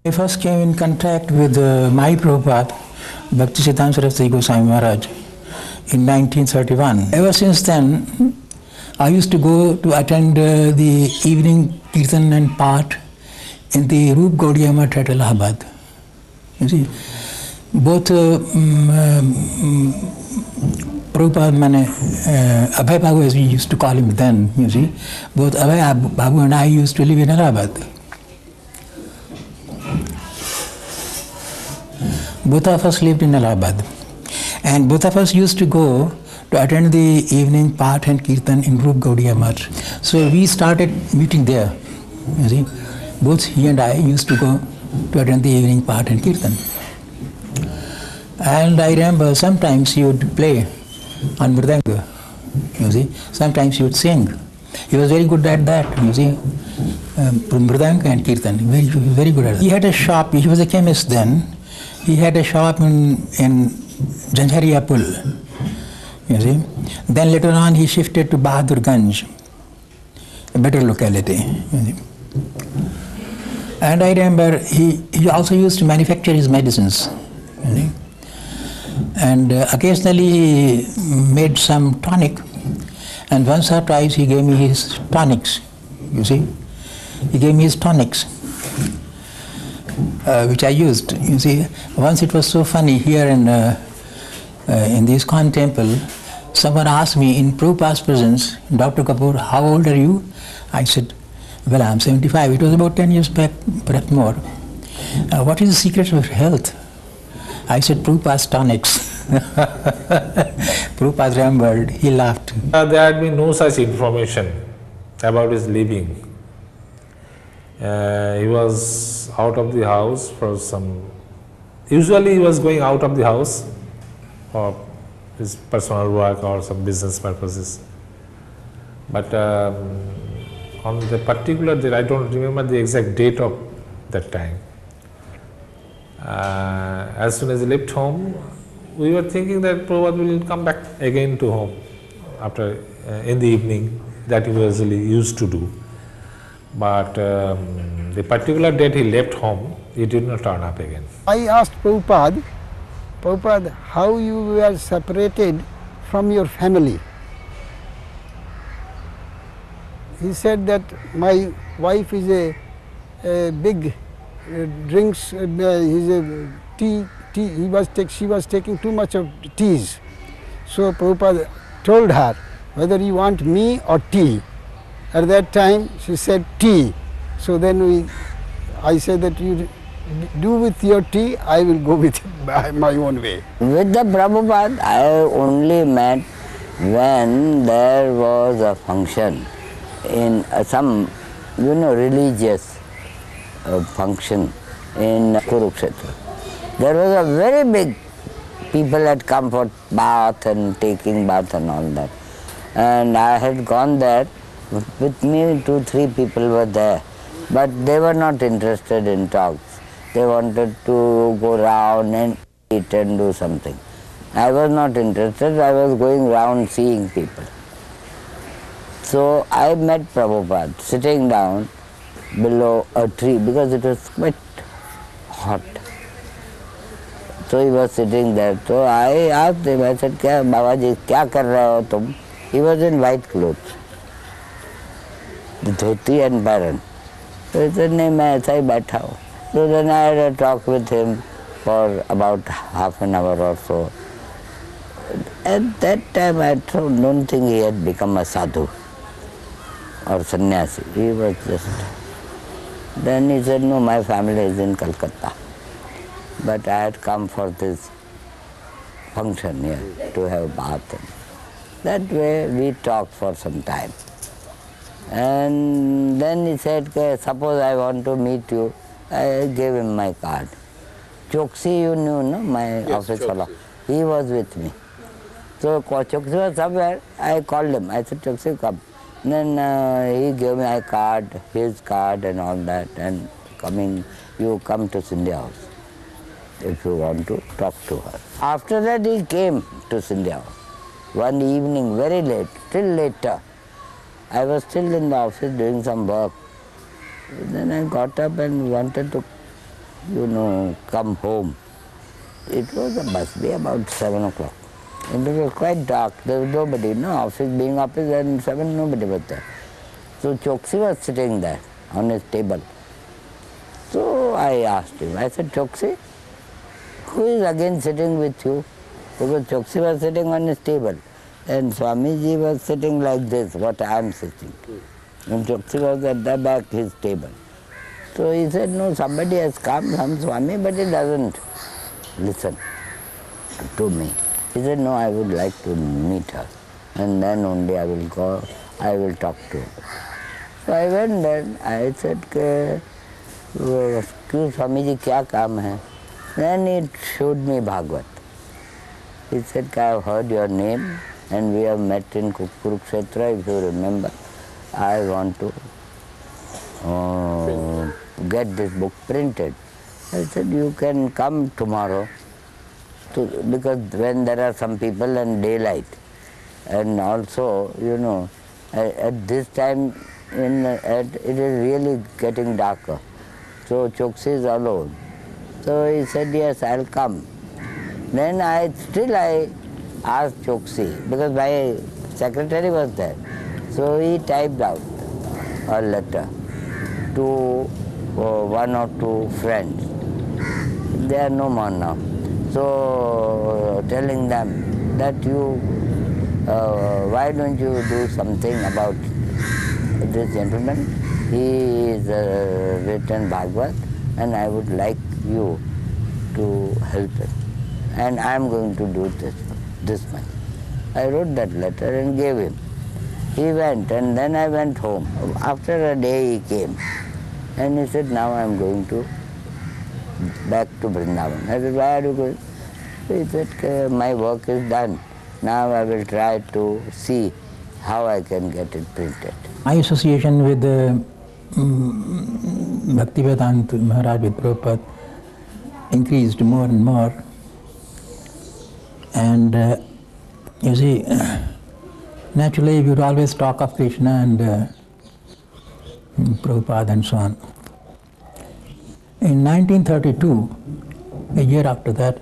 I first came in contact with my Prabhupada, Bhaktisiddhanta Saraswati Goswami Maharaj, in 1931. Ever since then, I used to go to attend the evening Kirtan and Path in the Roop Gaudiya Math at Allahabad. You see, both Prabhupada, Abhay Babu as we used to call him then, you see, both Abhay Babu and I used to live in Allahabad. Both of us lived in Allahabad, and both of us used to go to attend the evening Path and Kirtan in Roop Gaudiya Math. So we started meeting there, you see. Both he and I used to go to attend the evening Path and Kirtan. And I remember sometimes he would play on mridanga, you see. Sometimes he would sing. He was very good at that, you see. Mridanga and Kirtan, very good at it. He had a shop, he was a chemist then. He had a shop in Janjharia Pul, you see. Then later on he shifted to Bahadurganj, a better locality, you see. And I remember he also used to manufacture his medicines, you see. And occasionally he made some tonic, and once or twice he gave me his tonics, you see. He gave me his tonics, which I used, you see. Once it was so funny, here in the ISKCON temple, someone asked me in Prabhupada's presence, Dr. Kapoor, how old are you? I said, well, I'm 75. It was about 10 years back, perhaps more. What is the secret of health? I said, Prabhupada's tonics. Prabhupada remembered, he laughed. There had been no such information about his living. He was out of the house for usually he was going out of the house for his personal work or some business purposes. But on the particular date, I don't remember the exact date of that time. As soon as he left home, we were thinking that Prabhupada will come back again to home after in the evening, that he usually used to do. But the particular date he left home, he did not turn up again. I asked Prabhupada, how you were separated from your family? He said that my wife is a big drinks, he's a tea, she was taking too much of teas. So Prabhupada told her, whether you want me or tea. At that time she said tea. So then I said that you do with your tea, I will go with my own way. With the Prabhupada, I only met when there was a function in some, religious function in Kurukshetra. There was a very big, people had come for bath and taking bath and all that. And I had gone there, with me 2-3 people were there, but they were not interested in talks. They wanted to go round and eat and do something. I was not interested, I was going round seeing people. So I met Prabhupada sitting down below a tree because it was quite hot. So he was sitting there. So I asked him, I said, Babaji, kya kar rahe ho tum? He was in white clothes, the dhoti and baran. So he said, nahi, main aisa hi baitha hu. So then I had a talk with him for about half an hour or so. At that time I don't think he had become a sadhu or sannyasi. He was just... Then he said, no, my family is in Calcutta, but I had come for this function here to have bath. That way we talked for some time. And then he said, suppose I want to meet you. I gave him my card. Choksi, you knew, no? My office fellow. He was with me. So Choksi was somewhere. I called him. I said, Choksi, come. Then he gave me my card, his card and all that. And you come to Scindia House if you want to talk to her. After that he came to Scindia House. One evening, very late, till later. I was still in the office doing some work. Then I got up and wanted to come home. It was a bus day about 7 o'clock. And it was quite dark. There was nobody. No, office being office, and 7 nobody was there. So Choksi was sitting there on his table. So I asked him, I said, Choksi, who is again sitting with you? Because Choksi was sitting on his table and Swamiji was sitting like this, what I am sitting. And Choksi was at the back, his table. So he said, no, somebody has come, some Swami, but he doesn't listen to me. He said, no, I would like to meet her. And then only I will go, I will talk to her. So I went there, I said, क्यों स्वामी जी क्या काम है? Then it showed me Bhagavad. He said, I have heard your name and we have met in Kurukshetra, if you remember. I want to get this book printed. I said, you can come tomorrow, because when there are some people and daylight, and also, at this time, it is really getting darker. So Choksi is alone. So he said, yes, I'll come. Then I asked Choksi, because my secretary was there. So he typed out a letter to one or two friends. They are no more now. So telling them that why don't you do something about this gentleman? He is written Bhagavad and I would like you to help him. And I am going to do this much. I wrote that letter and gave him. He went and then I went home. After a day he came and he said, now I am going back to Vrindavan. I said, why are you going? He said, my work is done. Now I will try to see how I can get it printed. My association with Bhaktivedanta Maharaj with Prabhupada increased more and more. And you see, naturally we would always talk of Krishna and Prabhupada and so on. In 1932, a year after that,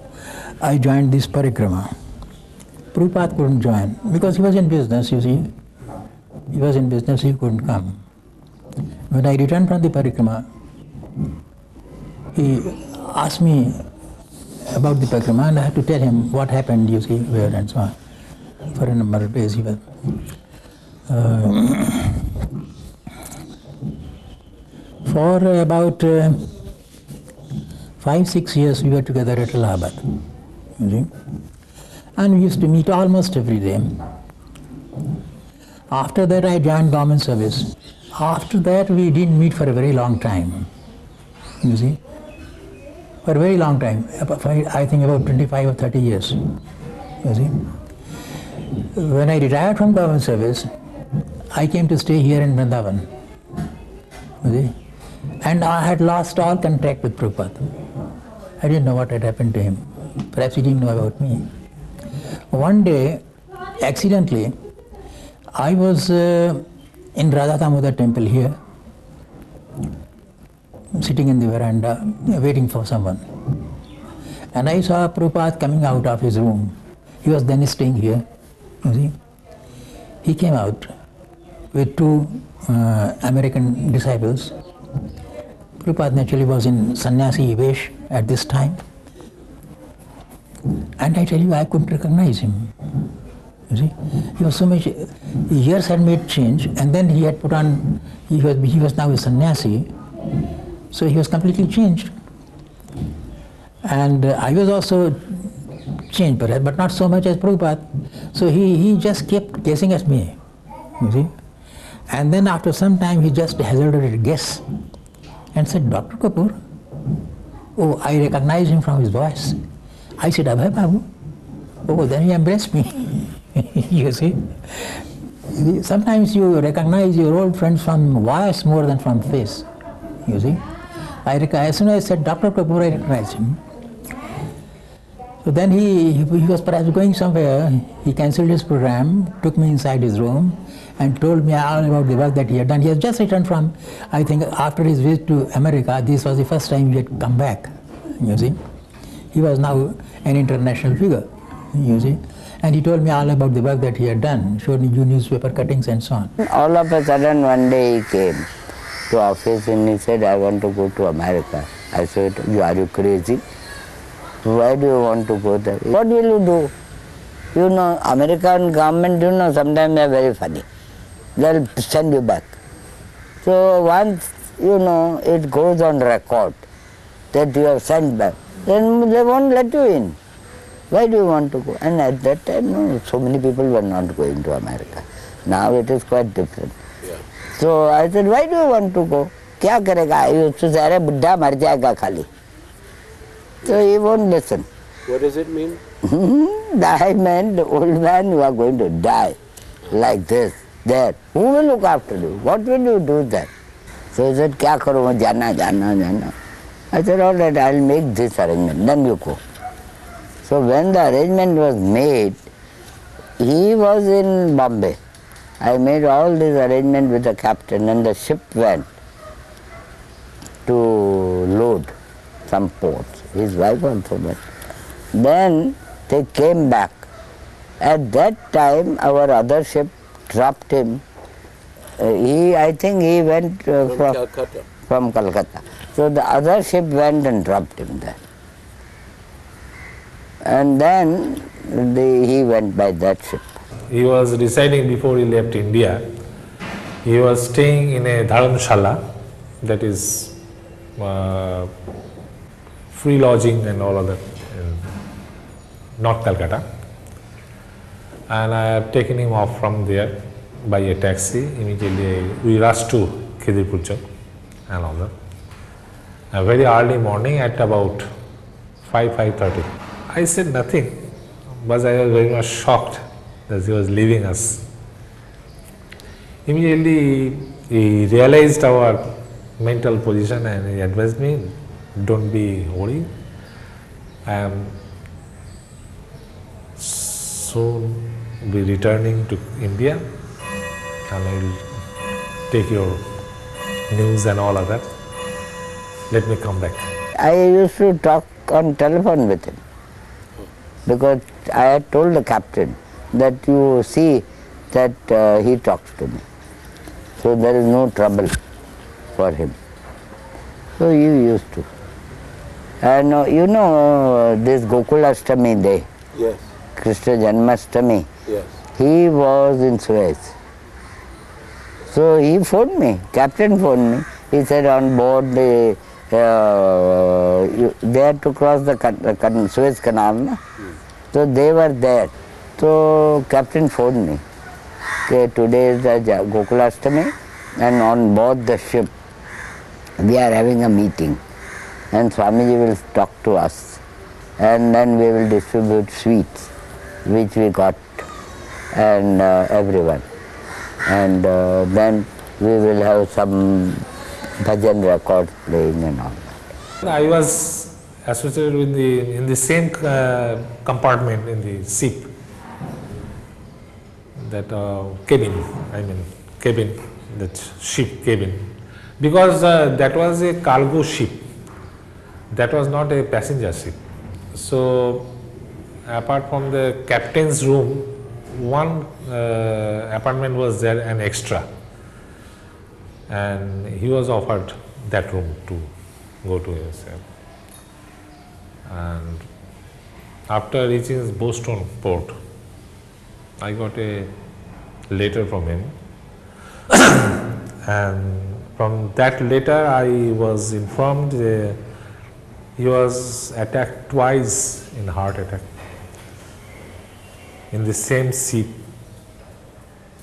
I joined this parikrama. Prabhupada couldn't join because he was in business, you see. He was in business, he couldn't come. When I returned from the parikrama, he asked me about the parikrama and I had to tell him what happened, you see, where and so on. For a number of days he was. For about 5-6 years we were together at Allahabad, you see. And we used to meet almost every day. After that I joined government service. After that we didn't meet for a very long time, you see. For a very long time, I think about 25 or 30 years, you see. When I retired from government service, I came to stay here in Vrindavan, you see. And I had lost all contact with Prabhupada. I didn't know what had happened to him. Perhaps he didn't know about me. One day, accidentally, I was in Radha Damodar temple here, sitting in the veranda, waiting for someone. And I saw Prabhupada coming out of his room. He was then staying here, you see. He came out with two American disciples. Prabhupada naturally was in sannyasi vesh at this time. And I tell you, I couldn't recognize him. You see, he was so much, years had made change, and then he had put on, he was now a sannyasi, so he was completely changed. And I was also changed perhaps, but not so much as Prabhupada. So he just kept guessing at me, you see. And then after some time he just hazarded a guess and said, Dr. Kapoor. Oh, I recognized him from his voice. I said, Abhay Babu. Oh, then he embraced me. You see. Sometimes you recognize your old friends from voice more than from face. You see. As soon as I said Dr. Kapoor, I recognized him. So then he was perhaps going somewhere. He cancelled his program, took me inside his room, and told me all about the work that he had done. He has just returned from, I think, after his visit to America, this was the first time he had come back, you see. He was now an international figure, you see. And he told me all about the work that he had done, showed me newspaper cuttings and so on. All of a sudden one day he came to office and he said, I want to go to America. I said, are you crazy? Why do you want to go there? What will you do? You know, American government, you know, sometimes they are very funny. They'll send you back. So once, you know, it goes on record that you have sent back, then they won't let you in. Why do you want to go? And at that time, no, so many people were not going to America. Now it is quite different. Yeah. So I said, why do you want to go? क्या करेगा? You used to say, अरे बुड्ढा मर जाएगा खाली. So he won't listen. What does it mean? Die meant the old man, you are going to die like this, there. Who will look after you? What will you do then? So he said, क्या करूँ? जाना. I said, all right, I'll make this arrangement. Then you go. So when the arrangement was made, he was in Bombay. I made all this arrangement with the captain and the ship went to load some ports. His wife also went. Then they came back. At that time, our other ship dropped him. I think he went from Calcutta. So the other ship went and dropped him there. And then he went by that ship. He was residing before he left India. He was staying in a dharamshala, that is free lodging and all of that in North Calcutta. And I have taken him off from there by a taxi. Immediately we rushed to Khidirpur Chowk and all that. A very early morning at about 5:30. I said nothing, but I was very much shocked that he was leaving us. Immediately he realized our mental position and he advised me, don't be worried, I am soon be returning to India and I will take your news and all of that. Let me come back. I used to talk on telephone with him because I had told the captain that you see that he talks to me. So there is no trouble for him. So he used to. And you know this Gokulashtami day, Yes. Krishna Janmashtami, Yes. he was in Suez. So he phoned me, captain phoned me. He said on board they had to cross the Suez Canal. Na? So they were there. So captain phoned me. Okay, today is the Gokulashtami and on board the ship we are having a meeting and Swamiji will talk to us and then we will distribute sweets which we got and everyone, and then we will have some bhajan records playing and all that. I was associated with in the same compartment in the ship, that cabin, that ship cabin, because that was a cargo ship, that was not a passenger ship. So apart from the captain's room, one apartment was there, an extra, and he was offered that room to go to himself. And after reaching Boston port, I got a letter from him and from that letter I was informed he was attacked twice in heart attack in the same ship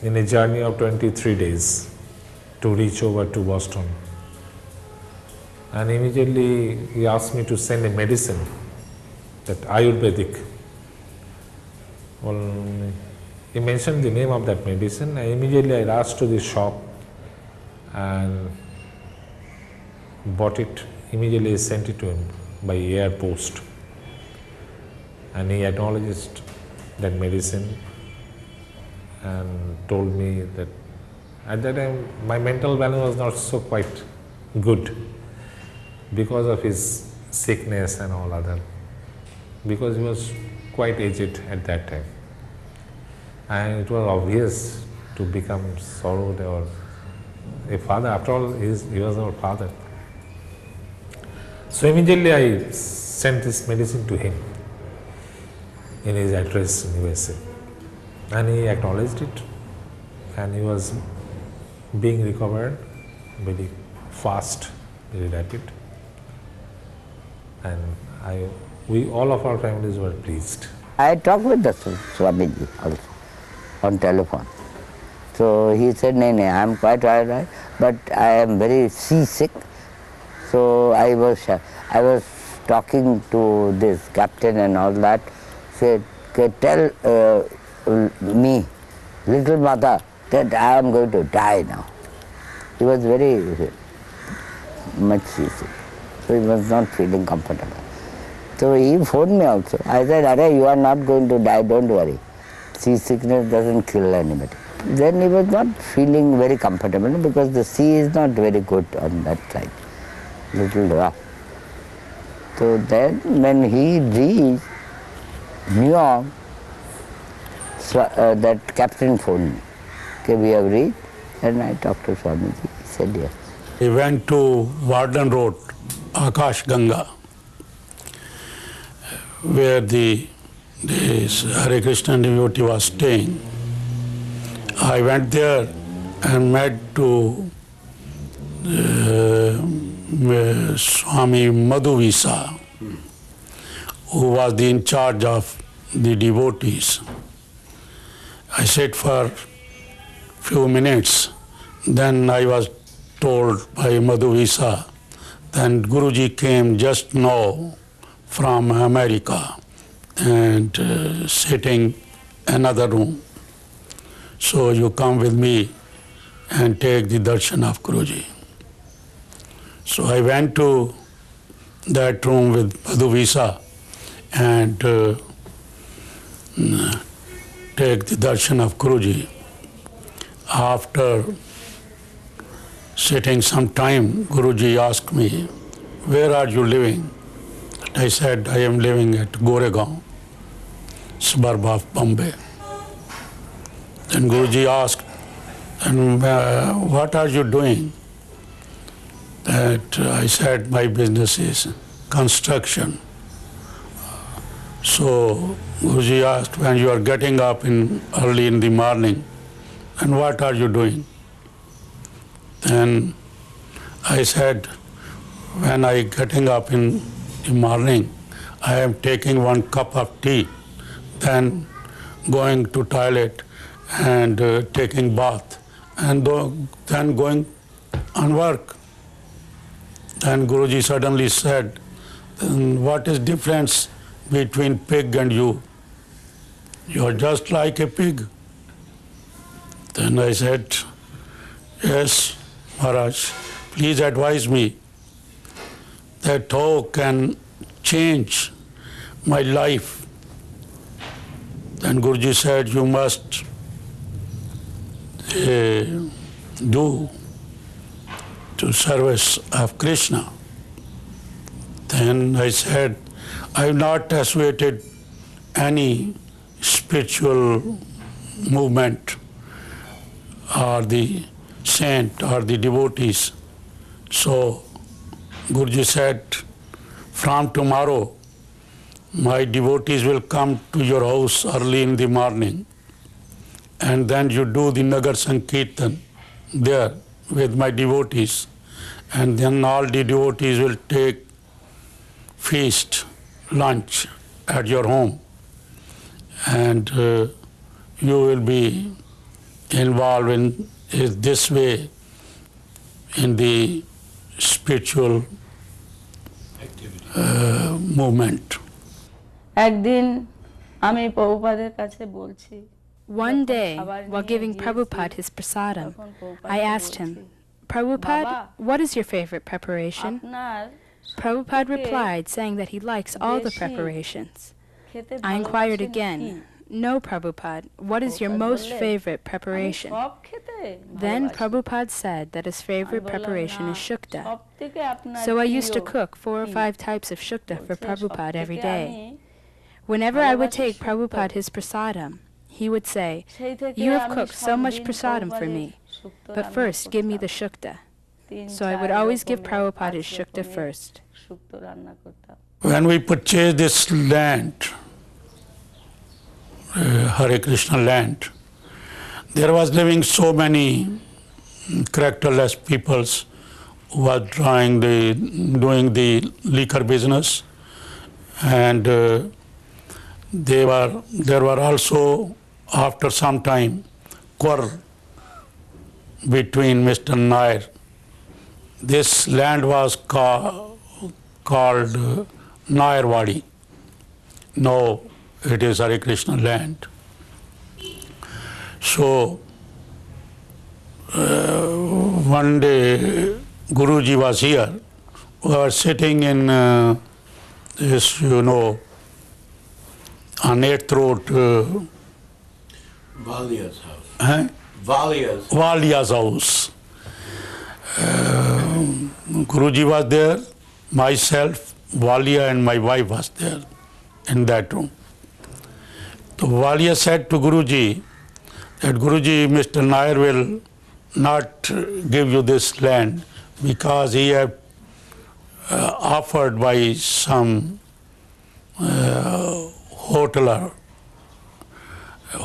in a journey of 23 days to reach over to Boston. And immediately he asked me to send a medicine, that Ayurvedic. Well, he mentioned the name of that medicine. Immediately I rushed to the shop and bought it. Immediately I sent it to him by air post. And he acknowledged that medicine and told me that At that time, my mental balance was not so quite good because of his sickness and all other, because he was quite aged at that time. And it was obvious to become sorrowed or a father. After all, he was our father. So immediately I sent this medicine to him in his address in USA. And he acknowledged it. And he was being recovered very fast, very rapid. And we all of our families were pleased. I talked with the Swamiji also on telephone. So he said, "No, I am quite all right, but I am very seasick." So I was talking to this captain and all that. Said, "Tell me, little mother, that I am going to die now." He was very much seasick, so he was not feeling comfortable. So he phoned me also. I said, "Arey, you are not going to die, don't worry. Seasickness doesn't kill anybody." Then he was not feeling very comfortable because the sea is not very good on that side, little rough. So then when he reached New York, that captain phoned me. Okay, we have reached, and I talked to Swamiji. He said yes. We went to Warden Road, Akash Ganga, where this Hare Krishna devotee was staying. I went there and met to Swami Madhuvisa, who was in charge of the devotees. I sat for few minutes, then I was told by Madhuvisa that Guruji came just now from America and sitting another room. So you come with me and take the darshan of Guruji. So I went to that room with Madhuvisa and take the darshan of Guruji. After sitting some time, Guruji asked me, "Where are you living?" I said, "I am living at Goregaon, suburb of Bombay." Then Guruji asked, "And what are you doing?" That I said, "My business is construction." So Guruji asked, "When you are getting up early in the morning, and what are you doing?" Then I said, "When I getting up in the morning, I am taking 1 cup of tea, then going to toilet and taking bath, and then going on work." Then Guruji suddenly said, "What is difference between pig and you? You are just like a pig." Then I said, "Yes, Maharaj, please advise me that how can change my life." Then Guruji said, "You must do to service of Krishna." Then I said, "I have not associated any spiritual movement or the saint or the devotees." So Guruji said, "From tomorrow, my devotees will come to your house early in the morning, and then you do the Nagar Sankirtan there with my devotees, and then all the devotees will take feast, lunch at your home, and you will be involved in this way in the spiritual movement." একদিন আমি প্রভুপাদের কাছে বলছি, One day, while giving Prabhupada his prasadam, I asked him, "Prabhupada, what is your favorite preparation?" Prabhupada replied, saying that he likes all the preparations. I inquired again, "No, Prabhupada, what is your most favorite preparation?" Then Prabhupada said that his favorite preparation is shukta. So I used to cook 4 or 5 types of shukta for Prabhupada every day. Whenever I would take Prabhupada his prasadam, he would say, "You have cooked so much prasadam for me, but first give me the shukta." So I would always give Prabhupada his shukta first. When we purchased this land, Hare Krishna land, there was living so many characterless peoples who were doing the liquor business, and there were also, after some time, quarrel between Mr. Nair. This land was called Nairwadi. Now it is Hare Krishna land. So one day Guruji was here. We were sitting in this, on 8th Road. Valia's house. Huh? Valia's house. Guruji was there, myself, Valia and my wife was there in that room. So Valia said to Guruji that, "Guruji, Mr. Nair will not give you this land because he have offered by some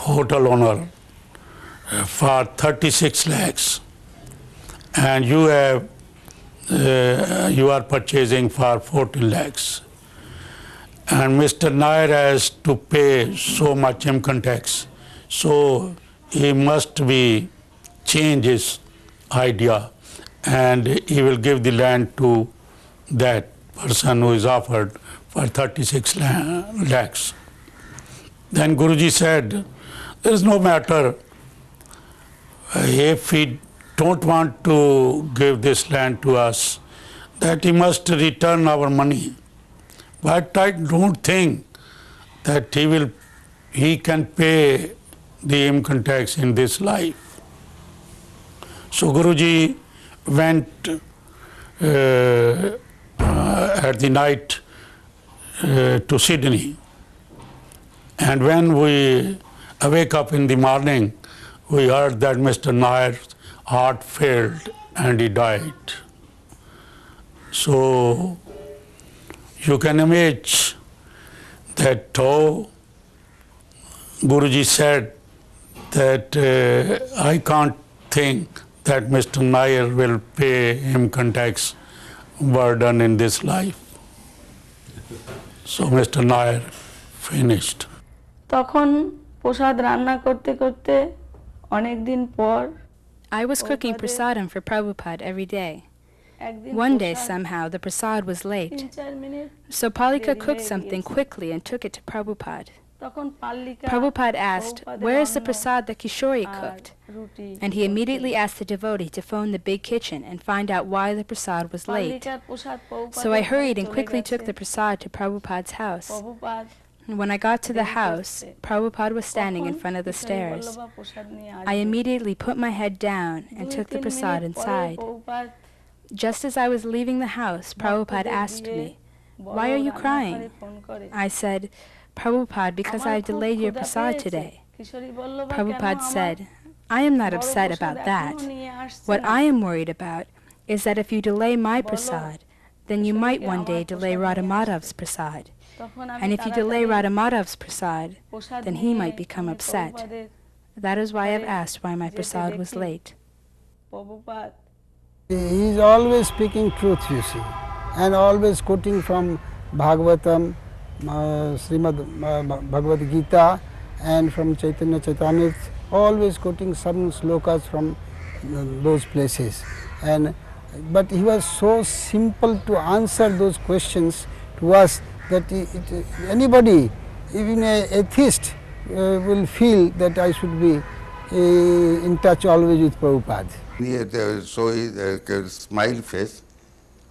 hotel owner for 36 lakhs, and you are purchasing for 14 lakhs. And Mr. Nair has to pay so much income tax, so he must change his idea, and he will give the land to that person who is offered for 36 lakhs. Then Guruji said, "There is no matter. If he don't want to give this land to us, that he must return our money. But I don't think that he can pay the income tax in this life." So Guruji went at the night to Sydney, and when we awake up in the morning, we heard that Mr. Nair's heart failed and he died. So you can imagine that Guruji said that I can't think that Mr. Nair will pay income tax burden in this life. So Mr. Nair finished. তখন প্রসাদ রান্না করতে করতে অনেক দিন পর I was cooking prasadam for Prabhupada every day. One day somehow the prasad was late, so Palika cooked something quickly and took it to Prabhupada. Prabhupada asked, "Where is the prasad that Kishori cooked?" And he immediately asked the devotee to phone the big kitchen and find out why the prasad was late. So I hurried and quickly took the prasad to Prabhupada's house. When I got to the house, Prabhupada was standing in front of the stairs. I immediately put my head down and took the prasad inside. Just as I was leaving the house, Prabhupada asked me, "Why are you crying?" I said, "Prabhupada, because I delayed your prasad today." Prabhupada said, "I am not upset about that. What I am worried about is that if you delay my prasad, then you might one day delay Radhamadhav's prasad. And if you delay Radhamadhav's prasad, then he might become upset. That is why I have asked why my prasad was late." He is always speaking truth, you see, and always quoting from Bhagavatam, Srimad Bhagavad Gita, and from Chaitanya Chaitamrit, always quoting some slokas from those places. But he was so simple to answer those questions to us that anybody, even an atheist, will feel that I should be in touch always with Prabhupada. So his smile face,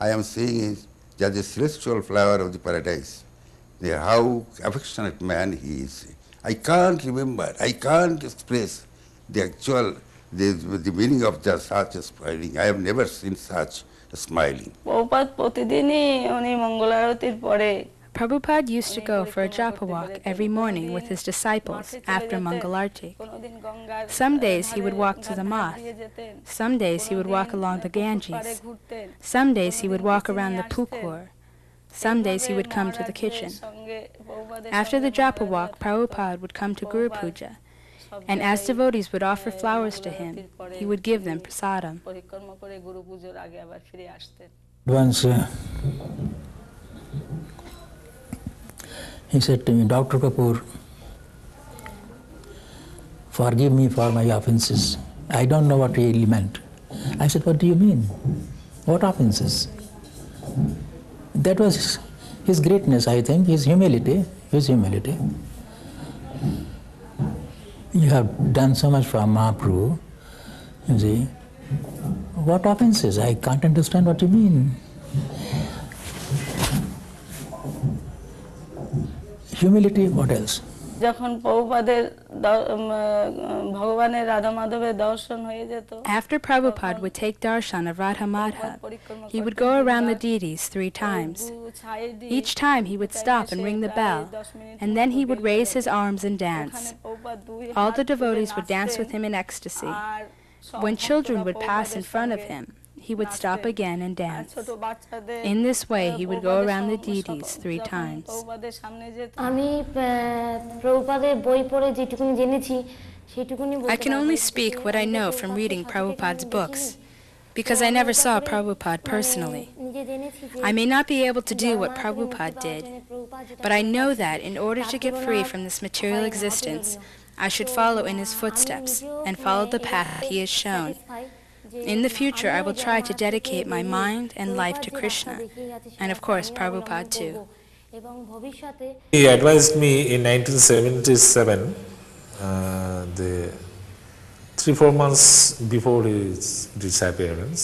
I am seeing is just the celestial flower of the paradise. How affectionate man he is. I can't remember, I can't express the actual the meaning of such a smiling. I have never seen such a smiling. Prabhupada প্রতিদিনই উনি মঙ্গল আরতির পরে Prabhupada used to go for a japa walk every morning with his disciples after Mangal Arti. Some days he would walk to the Math. Some days he would walk along the Ganges. Some days he would walk around the Pukur. Some days he would come to the kitchen. After the japa walk, Prabhupada would come to Guru Puja, and as devotees would offer flowers to him, he would give them prasadam. Once he said to me, Dr. Kapoor, forgive me for my offenses. I don't know what he really meant. I said, what do you mean? What offenses? That was his greatness, I think, his humility. You have done so much for Mahaprabhu, you see. What offenses? I can't understand what you mean. Humility, what else? যখন প্রভুপাদের ভগবানের রাধা মাধবের দর্শন হয়ে যেত, After Prabhupada would take darshan of Radha Madhav, he would go around the deities 3 times. Each time he would stop and ring the bell, and then he would raise his arms and dance. All the devotees would dance with him in ecstasy. When children would pass in front of him, he would stop again and dance. In this way, he would go around the deities 3 times. I can only speak what I know from reading Prabhupada's books, because I never saw Prabhupada personally. I may not be able to do what Prabhupada did, but I know that in order to get free from this material existence, I should follow in his footsteps and follow the path he has shown. In the future, I will try to dedicate my mind and life to Krishna, and of course, Prabhupada too. He advised me in 1977, the 3-4 months before his disappearance,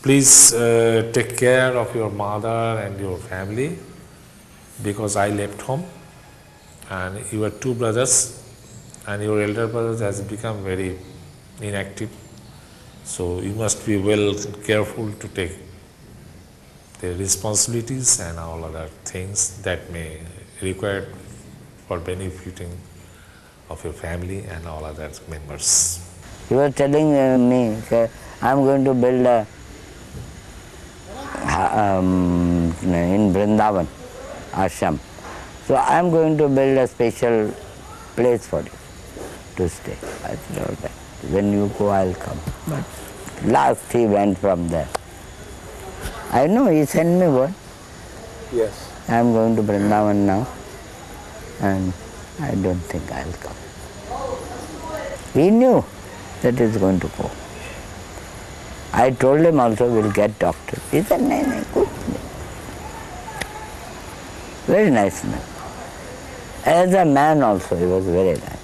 please take care of your mother and your family, because I left home and you are 2 brothers and your elder brother has become very inactive, so you must be well careful to take the responsibilities and all other things that may require for benefiting of your family and all other members. He was telling me, I'm going to build a in Vrindavan ashram, so I'm going to build a special place for you to stay. I said, all right. When you go, I'll come. But last he went from there. I know he sent me word. Yes. I'm going to Vrindavan now, and I don't think I'll come. He knew that he's going to go. I told him also, we'll get doctor. He said, no, good. Very nice man. As a man also, he was very nice.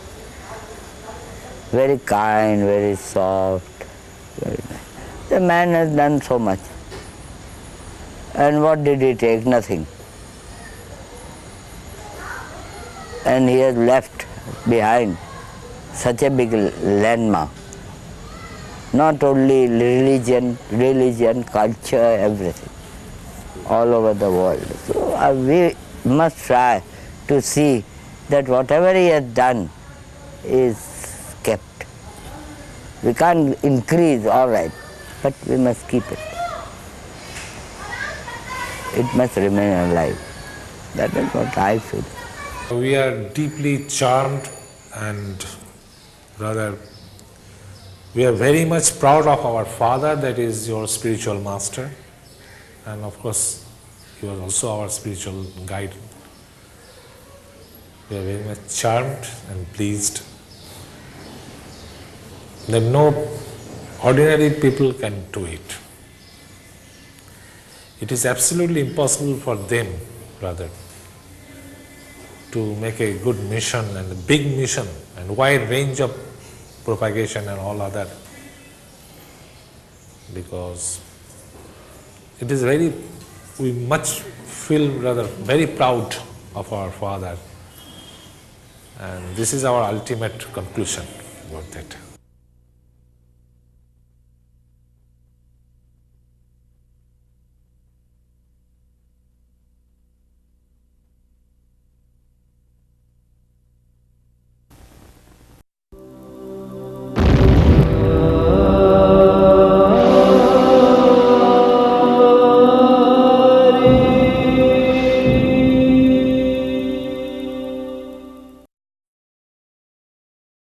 Very kind, very soft, very nice. The man has done so much. And what did he take? Nothing. And he has left behind such a big landmark. Not only religion, culture, everything. All over the world. So we must try to see that whatever he has done is kept. We can't increase, all right, but we must keep it. It must remain alive. That is what I feel. We are deeply charmed and rather we are very much proud of our father, that is your spiritual master, and of course he was also our spiritual guide. We are very much charmed and pleased that no ordinary people can do it. It is absolutely impossible for them, rather, to make a good mission and a big mission and wide range of propagation and all other, because it is we much feel rather very proud of our father, and this is our ultimate conclusion, about that.